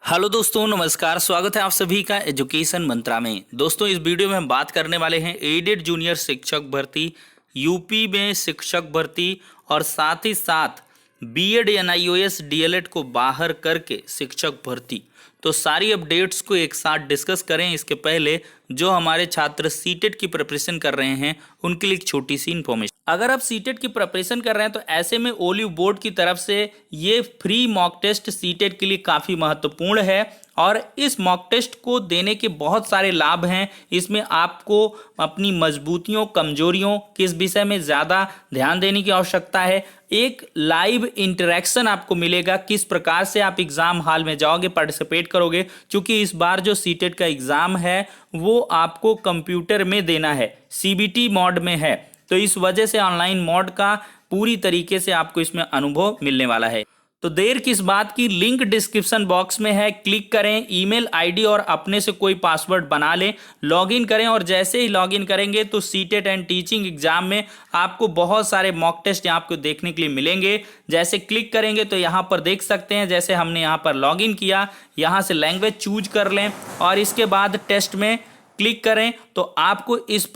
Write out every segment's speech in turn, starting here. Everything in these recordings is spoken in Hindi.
हेलो दोस्तों, नमस्कार। स्वागत है आप सभी का एजुकेशन मंत्रा में। दोस्तों, इस वीडियो में हम बात करने वाले हैं एडेड जूनियर शिक्षक भर्ती, यूपी में शिक्षक भर्ती और साथ ही साथ बीएड एनआईओएस डीएलएड को बाहर करके शिक्षक भर्ती। तो सारी अपडेट्स को एक साथ डिस्कस करें। इसके पहले जो हमारे छात्र सीटेट की प्रिपरेशन कर रहे हैं उनके लिए एक छोटी सी इन्फॉर्मेशन। अगर आप सीटेट की प्रिपरेशन कर रहे हैं तो ऐसे में ओलिव बोर्ड की तरफ से ये फ्री मॉक टेस्ट सीटेट के लिए काफ़ी महत्वपूर्ण है और इस मॉक टेस्ट को देने के बहुत सारे लाभ हैं। इसमें आपको अपनी मजबूतियों, कमजोरियों, किस विषय में ज़्यादा ध्यान देने की आवश्यकता है, एक लाइव इंटरेक्शन आपको मिलेगा, किस प्रकार से आप एग्ज़ाम हॉल में जाओगे, पार्टिसिपेट करोगे। क्योंकि इस बार जो सीटेट का एग्ज़ाम है वो आपको कंप्यूटर में देना है, सीबीटी मोड में है। तो इस वजह से ऑनलाइन मोड का पूरी तरीके से आपको इसमें अनुभव मिलने वाला है। तो देर किस बात की, लिंक डिस्क्रिप्शन बॉक्स में है, क्लिक करें, ईमेल आईडी और अपने से कोई पासवर्ड बना लें, लॉगिन करें और जैसे ही लॉगिन करेंगे तो सीटेट एंड टीचिंग एग्जाम में आपको बहुत सारे मॉक टेस्ट यहाँ आपको देखने के लिए मिलेंगे। जैसे क्लिक करेंगे तो यहाँ पर देख सकते हैं, जैसे हमने यहाँ पर लॉगिन किया, यहाँ से लैंग्वेज चूज कर लें और इसके बाद टेस्ट में क्लिक करें तो आपको इस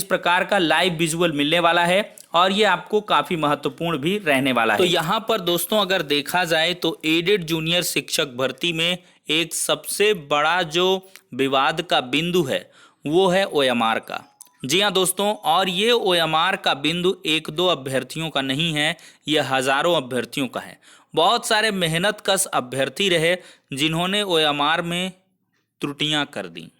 प्रकार का लाइव विजुअल मिलने वाला है और ये आपको काफ़ी महत्वपूर्ण भी रहने वाला है। तो यहाँ पर दोस्तों अगर देखा जाए तो एडेड जूनियर शिक्षक भर्ती में एक सबसे बड़ा जो विवाद का बिंदु है वो है ओएमआर का। जी हाँ दोस्तों, और ये ओएमआर का बिंदु एक दो अभ्यर्थियों का नहीं है, ये हज़ारों अभ्यर्थियों का है। बहुत सारे मेहनतकश अभ्यर्थी रहे जिन्होंने ओएमआर में त्रुटियाँ कर दी।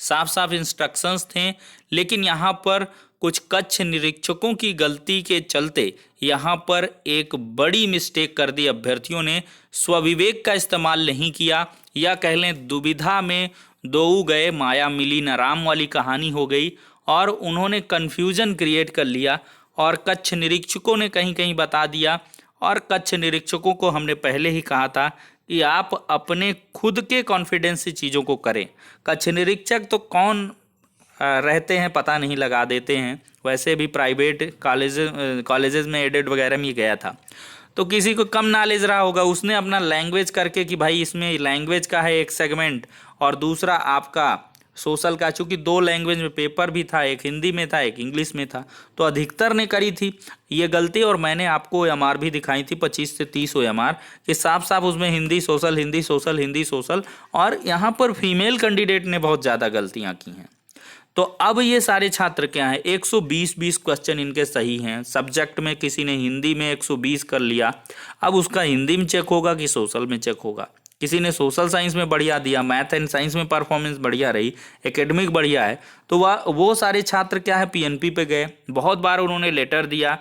साफ साफ इंस्ट्रक्शंस थे, लेकिन यहाँ पर कुछ कक्ष निरीक्षकों की गलती के चलते यहाँ पर एक बड़ी मिस्टेक कर दी। अभ्यर्थियों ने स्वविवेक का इस्तेमाल नहीं किया, या कह लें दुविधा में दोऊ गए माया मिली न राम वाली कहानी हो गई और उन्होंने कन्फ्यूजन क्रिएट कर लिया और कक्ष निरीक्षकों ने कहीं कहीं बता दिया। और कक्ष निरीक्षकों को हमने पहले ही कहा था कि आप अपने खुद के कॉन्फिडेंस से चीज़ों को करें। कक्ष निरीक्षक तो कौन रहते हैं पता नहीं, लगा देते हैं। वैसे भी प्राइवेट कॉलेजेस में एडेड वगैरह में गया था तो किसी को कम नॉलेज रहा होगा, उसने अपना लैंग्वेज करके कि भाई इसमें लैंग्वेज का है एक सेगमेंट और दूसरा आपका सोशल का, चूँकि दो लैंग्वेज में पेपर भी था, एक हिंदी में था एक इंग्लिश में था, तो अधिकतर ने करी थी ये गलती। और मैंने आपको ओएमआर भी दिखाई थी 25 से 30 ओएमआर कि साफ साफ उसमें Hindi social, Hindi social, Hindi social, और यहाँ पर फीमेल कैंडिडेट ने बहुत ज़्यादा गलतियाँ की हैं। तो अब ये सारे छात्र क्या हैं, 120 क्वेश्चन इनके सही हैं। सब्जेक्ट में किसी ने हिंदी में 120 कर लिया, अब उसका हिंदी में चेक होगा कि सोशल में चेक होगा। किसी ने सोशल साइंस में बढ़िया दिया, मैथ एंड साइंस में परफॉर्मेंस बढ़िया रही, एकेडमिक बढ़िया है, तो वो सारे छात्र क्या है पीएनपी पे गए। बहुत बार उन्होंने लेटर दिया,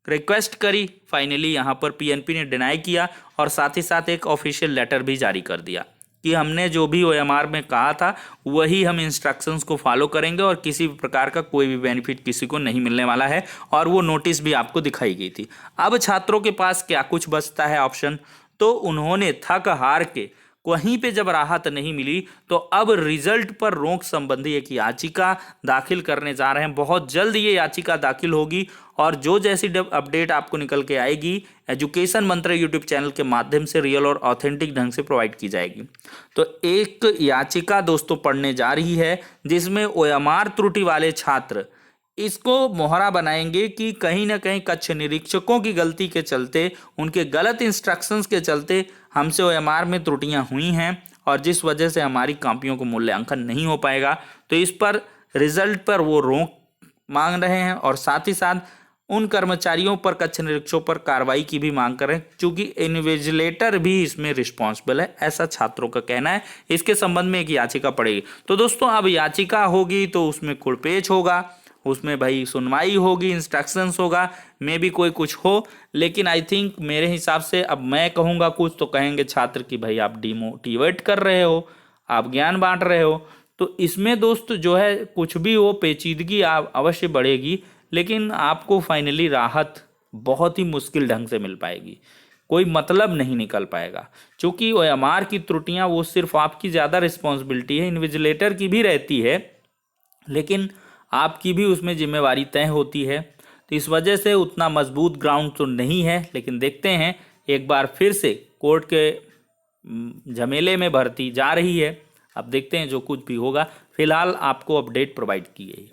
रिक्वेस्ट करी, फाइनली यहाँ पर पीएनपी ने डिनाई किया और साथ ही साथ एक ऑफिशियल लेटर भी जारी कर दिया कि हमने जो भी ओएमआर में कहा था वही हम इंस्ट्रक्शंस को फॉलो करेंगे और किसी भी प्रकार का कोई भी बेनिफिट किसी को नहीं मिलने वाला है। और वो नोटिस भी आपको दिखाई गई थी। अब छात्रों के पास क्या कुछ बचता है ऑप्शन, तो उन्होंने थक हार के कहीं पे जब राहत नहीं मिली तो अब रिजल्ट पर रोक संबंधी एक याचिका दाखिल करने जा रहे हैं। बहुत जल्द ये याचिका दाखिल होगी और जो जैसी अपडेट आपको निकल के आएगी एजुकेशन मंत्री यूट्यूब चैनल के माध्यम से रियल और ऑथेंटिक ढंग से प्रोवाइड की जाएगी। तो एक याचिका दोस्तों पढ़ने जा रही है जिसमें ओएमआर त्रुटि वाले छात्र इसको मोहरा बनाएंगे कि कहीं ना कहीं कक्ष निरीक्षकों की गलती के चलते, उनके गलत इंस्ट्रक्शंस के चलते हमसे ओएमआर में त्रुटियां हुई हैं और जिस वजह से हमारी कॉपियों को मूल्यांकन नहीं हो पाएगा। तो इस पर रिजल्ट पर वो रोक मांग रहे हैं और साथ ही साथ उन कर्मचारियों पर, कक्ष निरीक्षकों पर कार्रवाई की भी मांग कर रहे हैं, क्योंकि इन्विजिलेटर भी इसमें रिस्पॉन्सिबल है, ऐसा छात्रों का कहना है। इसके संबंध में एक याचिका पड़ेगी। तो दोस्तों अब याचिका होगी तो उसमें खुड़पेच होगा, उसमें भाई सुनवाई होगी, इंस्ट्रक्शंस होगा, मे भी कोई कुछ हो, लेकिन आई थिंक मेरे हिसाब से अब मैं कहूँगा कुछ तो कहेंगे छात्र कि भाई आप डिमोटिवेट कर रहे हो, आप ज्ञान बांट रहे हो। तो इसमें दोस्त जो है कुछ भी हो, पेचीदगी अवश्य बढ़ेगी, लेकिन आपको फाइनली राहत बहुत ही मुश्किल ढंग से मिल पाएगी, कोई मतलब नहीं निकल पाएगा। क्योंकि ओएमआर की त्रुटियाँ वो सिर्फ आपकी ज़्यादा रिस्पॉन्सिबिलिटी है, इन्विजिलेटर की भी रहती है, लेकिन आपकी भी उसमें जिम्मेवारी तय होती है। तो इस वजह से उतना मजबूत ग्राउंड तो नहीं है, लेकिन देखते हैं एक बार फिर से कोर्ट के झमेले में भर्ती जा रही है। अब देखते हैं जो कुछ भी होगा, फिलहाल आपको अपडेट प्रोवाइड की गई है।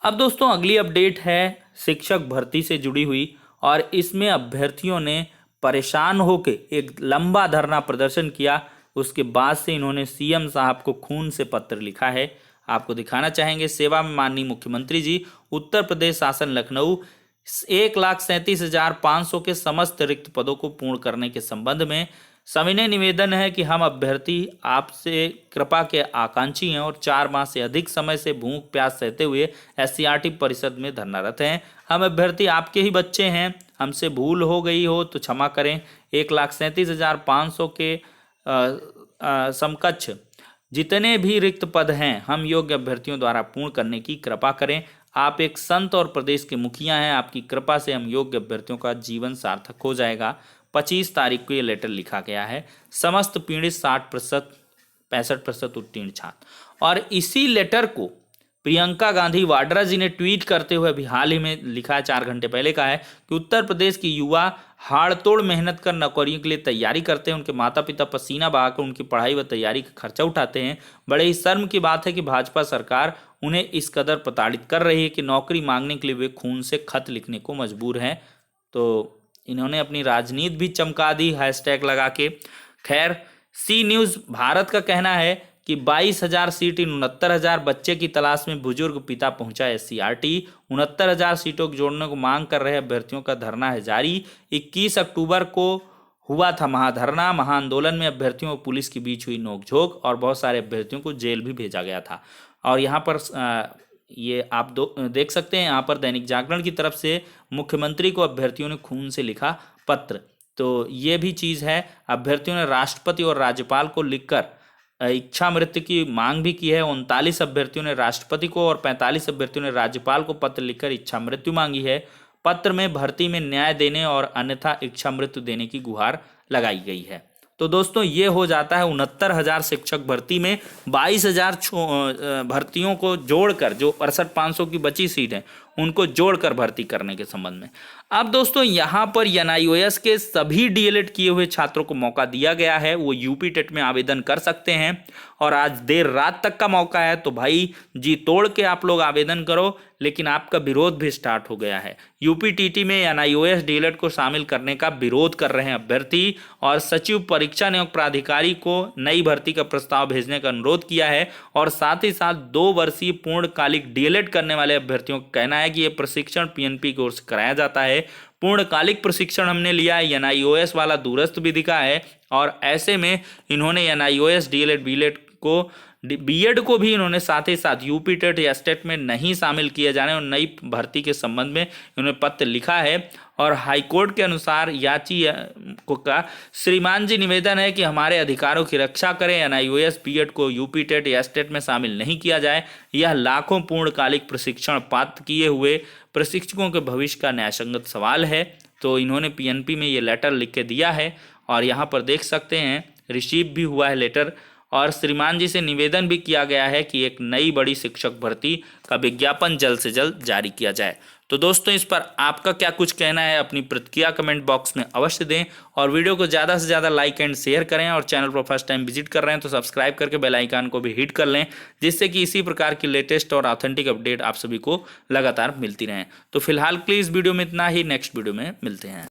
अब दोस्तों अगली अपडेट है शिक्षक भर्ती से जुड़ी हुई, और इसमें अभ्यर्थियों ने परेशान होकर एक लंबा धरना प्रदर्शन किया। उसके बाद से इन्होंने सीएम साहब को खून से पत्र लिखा है। आपको दिखाना चाहेंगे। सेवा में माननीय मुख्यमंत्री जी, उत्तर प्रदेश शासन लखनऊ 1,37,500 के समस्त रिक्त पदों को पूर्ण करने के संबंध में सविनय निवेदन है कि हम अभ्यर्थी आपसे कृपा के आकांक्षी हैं और 4 माह से अधिक समय से भूख प्यास सहते हुए एससीईआरटी परिषद में धरनारत हैं। हम अभ्यर्थी आपके ही बच्चे हैं, हमसे भूल हो गई हो तो क्षमा करें। 1,37,500 के समकक्ष जितने भी रिक्त पद हैं हम योग्य अभ्यर्थियों द्वारा पूर्ण करने की कृपा करें। आप एक संत और प्रदेश के मुखिया हैं, आपकी कृपा से हम योग्य अभ्यर्थियों का जीवन सार्थक हो जाएगा। 25 तारीख को ये लेटर लिखा गया है। समस्त पीड़ित 60% 65% उत्तीर्ण छात्र। और इसी लेटर को प्रियंका गांधी वाड्रा जी ने ट्वीट करते हुए अभी हाल ही में लिखा है, 4 घंटे पहले का है कि उत्तर प्रदेश की युवा हाड़तोड़ मेहनत कर नौकरियों के लिए तैयारी करते हैं। उनके माता पिता पसीना बहाकर उनकी पढ़ाई व तैयारी का खर्चा उठाते हैं। बड़े ही शर्म की बात है कि भाजपा सरकार उन्हें इस कदर प्रताड़ित कर रही है कि नौकरी मांगने के लिए वे खून से खत लिखने को मजबूर हैं। तो इन्होंने अपनी राजनीति भी चमका दी हैशटैग लगा के। खैर, सी न्यूज़ भारत का कहना है कि 22,000 सीट इन 69,000 बच्चे की तलाश में बुजुर्ग पिता पहुंचा एससीईआरटी। 69,000 सीटों को जोड़ने को मांग कर रहे अभ्यर्थियों का धरना है जारी। 21 अक्टूबर को हुआ था महाधरना। महाआंदोलन में अभ्यर्थियों और पुलिस के बीच हुई नोकझोंक और बहुत सारे अभ्यर्थियों को जेल भी भेजा गया था। और यहाँ पर ये आप देख सकते हैं, यहाँ पर दैनिक जागरण की तरफ से मुख्यमंत्री को अभ्यर्थियों ने खून से लिखा पत्र। तो ये भी चीज़ है, अभ्यर्थियों ने राष्ट्रपति और राज्यपाल को लिखकर इच्छा मृत्यु की मांग भी की है। 39 अभ्यर्थियों ने राष्ट्रपति को और 45 अभ्यर्थियों ने राज्यपाल को पत्र लिखकर इच्छा मृत्यु मांगी है। पत्र में भर्ती में न्याय देने और अन्यथा इच्छा मृत्यु देने की गुहार लगाई गई है। तो दोस्तों ये हो जाता है 69,000 शिक्षक भर्ती में 22,000 भर्तियों को जोड़कर, जो 68,500 की बची सीट है उनको जोड़कर भर्ती करने के संबंध में। अब दोस्तों यहाँ पर एनआईओएस के सभी डीएलएड किए हुए छात्रों को मौका दिया गया है, वो यूपी टेट में आवेदन कर सकते हैं और आज देर रात तक का मौका है। तो भाई जी तोड़ के आप लोग आवेदन करो, लेकिन आपका विरोध भी स्टार्ट हो गया है। यूपी टीटी में एनआईओएस डीएलएड को शामिल करने का विरोध कर रहे हैं अभ्यर्थी, और सचिव परीक्षा नियोग प्राधिकारी को नई भर्ती का प्रस्ताव भेजने का अनुरोध किया है। और साथ ही साथ 2 वर्षीय पूर्णकालिक डीएलएड करने वाले अभ्यर्थियों का कहना है कि यह प्रशिक्षण पीएनपी की ओर से कराया जाता है। पूर्णकालिक प्रशिक्षण हमने लिया है, एनआईओएस वाला दूरस्थ विधि का है, और ऐसे में इन्होंने एनआईओएस डीएलएड बीएड को बीएड को भी इन्होंने साथ ही साथ यूपी टेट या स्टेट में नहीं शामिल किए जाने और नई भर्ती के संबंध में इन्होंने पत्र लिखा है। और हाईकोर्ट के अनुसार याचिका का श्रीमान जी निवेदन है कि हमारे अधिकारों की रक्षा करें, एनआईओएस बीएड को यूपी टेट या स्टेट में शामिल नहीं किया जाए। यह लाखों पूर्णकालिक प्रशिक्षण प्राप्त किए हुए प्रशिक्षकों के भविष्य का न्यायसंगत सवाल है। तो इन्होंने पीएनपी में ये लेटर लिख के दिया है और यहाँ पर देख सकते हैं रिसीव भी हुआ है लेटर, और श्रीमान जी से निवेदन भी किया गया है कि एक नई बड़ी शिक्षक भर्ती का विज्ञापन जल्द से जल्द जारी किया जाए। तो दोस्तों इस पर आपका क्या कुछ कहना है, अपनी प्रतिक्रिया कमेंट बॉक्स में अवश्य दें, और वीडियो को ज़्यादा से ज़्यादा लाइक एंड शेयर करें, और चैनल पर फर्स्ट टाइम विजिट कर रहे हैं तो सब्सक्राइब करके बेल आइकन को भी हिट कर लें, जिससे कि इसी प्रकार की लेटेस्ट और ऑथेंटिक अपडेट आप सभी को लगातार मिलती रहें। तो फिलहाल के लिए इस वीडियो में इतना ही, नेक्स्ट वीडियो में मिलते हैं।